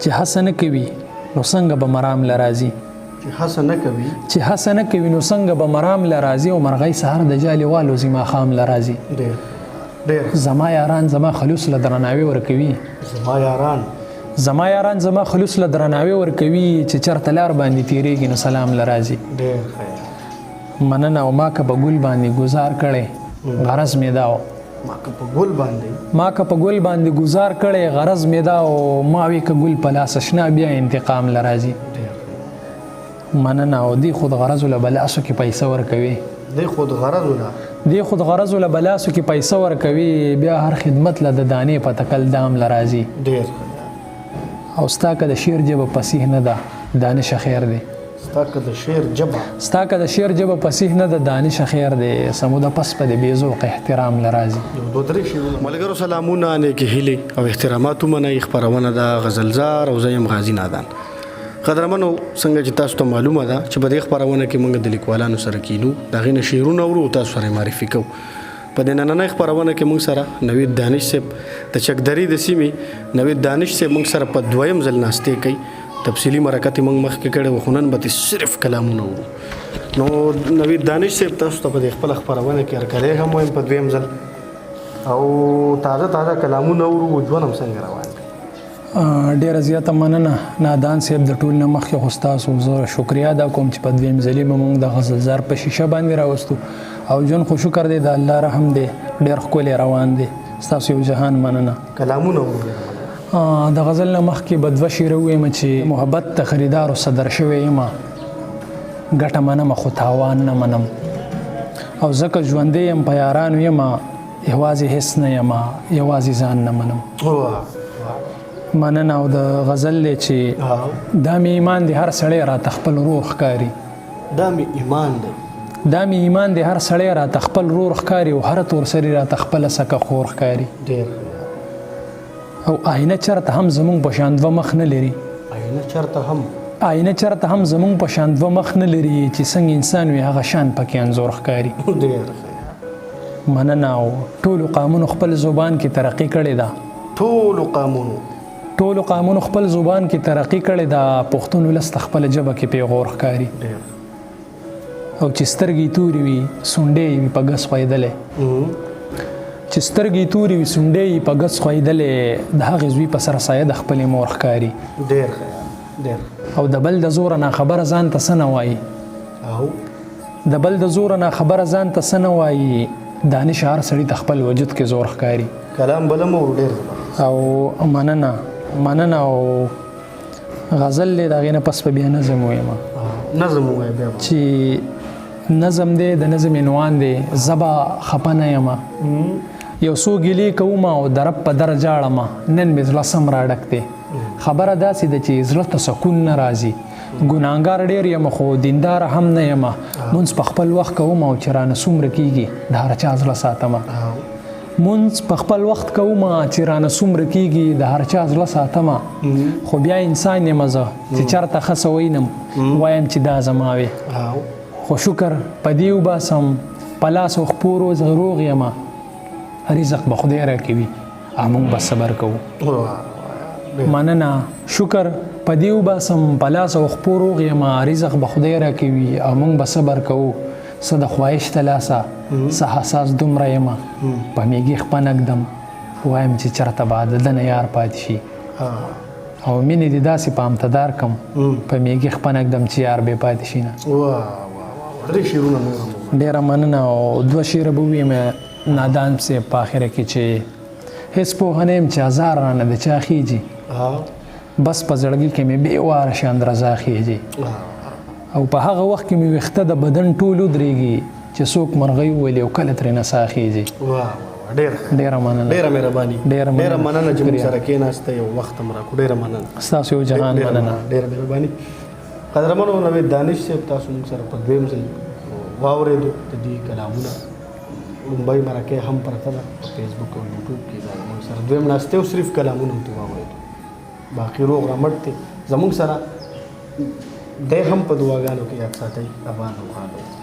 چې هڅه نه کوي نو څنګه به مرام له راځي چې هڅه نه کوي نو څنګه به مرام له راځي او مرغۍ سهار د جالې والوځي ماښام له راځي زما یاران زما خلوص له درناوي ورکوي زما یاران زما خلوص له درناوي ورکوي چې چرته لار باندې تیریږي نو سلام له راځي مننه او ما که په ګل باندې ګزار کړی غرض مې دا ما که په ګل باندې گزار کړی غرض مې دا او ما وی که ګل په لاس شنه بیا انتقام له راځي مننه او دی خود غرض له بلاسو کې پیسې ورکوي دی خود غرض له بلاسو کې پیسې ورکوي بیا هر خدمت له د دانې په تکل دام له راځي او ستا که د شعر جبه فصیح نه ده دانش خیر دی ستا که د شعر جبه فصیح نه ده دانش خیر دی سموده پس په د بېذوق احترام له راځي ملګرو سلامونه نیکې هیلې او احترامات ومنئ خپرونه ده غزلزار او زه یم غازي نادان قدرمنو څنګه چې تاسو ته معلومه ده چې په دې خپرونه کې موږ د لیکوالانو سره کینو د هغې نه شعرونه اورو تاسو سره معرفي کوو په دې نننۍ خپرونه کې موږ سره نوید دانش صاحب د چکدرې د سیمې نوید دانش صاحب موږ سره په دویم ځل ناستې کوي تفصیلي مرکه موږ مخکې کړې وو خو نن به صرف کلامونه اورو نو نوید دانش صاحب تاسو ته په دې خپله خپرونه کې هرکلی هم وایم په دویم ځل او تازه کلامونه اورو ژوند هم څنګه روان دی ډیره زیاته مننه نادان صاحب د ټول نه مخکې خو ستاسو زه شکریا ادا کوم چې په دویم ځلې به موږ د غزلزار په شیشه باندې راوستو او ژوند خو شکر دی د الله رحم دی ډېر ښکلی روان دی ستاسو یو جهان مننه کلامونه د غزل نه مخکې به دوه شعره ووایم چې محبت د خریدارو صدر شوی یم ګټه منم خو تاوان نه منم او ځکه ژوندی یم په یارانو یم یوازې هېڅ نه یم یوازې ځان نه منم مننه او د غزل دی چې دا مې ایمان دی هر سړی راته خپل روح ښکاري دا مې ایمان دی هر سړی راته خپل روح ښکاري او هر تور سړی راته خپله سکه خور ښکاري او آینه چرته هم زمونږ په شان دوه مخ نه لري آینه چرته هم زمونږ په شان دوه مخ نه لري چې څنګه انسان وي هغه شان پکې انځور ښکاري مننه او ټولو قامونو خپل زبان کې ترقي کړې ده ټولو قامونو خپل زبان کې ترقي کړې ده پښتون ولس ته خپله ژبه کې پیغور ښکاري او چې سترګې تورې وي سونډې وي په ګس خویدلې په ګس خویدلې د هغې زوی په سر سایه د خپلې مور ښکاري او د بل د زوره ناخبره ځان ته څه نه وایي دانش هر سړي ته خپل وجود کې زور ښکاري او مننه او غزل دی د هغې نه پس په بیا نظم ویم چې نظم دی د نظم عنوان دی زبا خپه نه یم یو څو ګیلې کوم او د رب په در جاړم نن مې زړه سم راډک دی خبره داسې ده چې زړه ته سکون نه راځي ګناهګار ډېر یم خو دینداره هم نه یم مونځ په خپل وخت کوم او چې رانه څومره کېږي د هر چا زړه ساتمه مونځ په خپل وخت کوم چې رانه څومره کېږي د هر چا زړه ساتمه خو بیا انسان یم زه چې چېرته ښه څه وینم وایم چې دا زما وې خو شکر په دې وباسم په لاس او خپو روز روغ یم رزق به خدای راکوي او موږ به صبر کوو مننه شکر په دې وباسم په لاس او خپو روغ یم رزق به خدای راکوي او موږ به صبر کوو څه د خواهش ته لاسه څه حساس دومره یم په میږي خپه نږدم وایم چې چېرته به د ده نه یار پاتې شي او مینې دې داسې پامتدار کم په میږي خپه نږدم چې یار بې پاتې شي نه ډېره مننه او دوه شعره به وویم نادان صاحب په آخره کې چې هېڅ پوهه نه یم چې هزار رانه د چا خیږي بس په زړګي کې مې بې واره شان رضا خیږي او په هغه وخت کې مې ویښته د بدن ټول ودرېږي چې څوک مرغۍ وولي او کله ترې نڅا خیږي ډېره مننه ډېره مهرباني ډېره مننه چې موږ سره کېناسته یو وخت هم راکړو ډېره مننه ستاسو یو جهان مننه ډېره مهرباني قدرمنو نوید دانش صاحب تاسو موږ سره په دویم ځل واورېدو د دې کلامونه لومبۍ مرکه هم پرته ده په فیسبوک او یوټیوب کې دا موږ سره دویم ناستې او صرف کلامونه هم واورېدو باقي روغ رمټ دی زموږ سره دی هم په دعاګانو کې یاد ساتئ افغان روغانو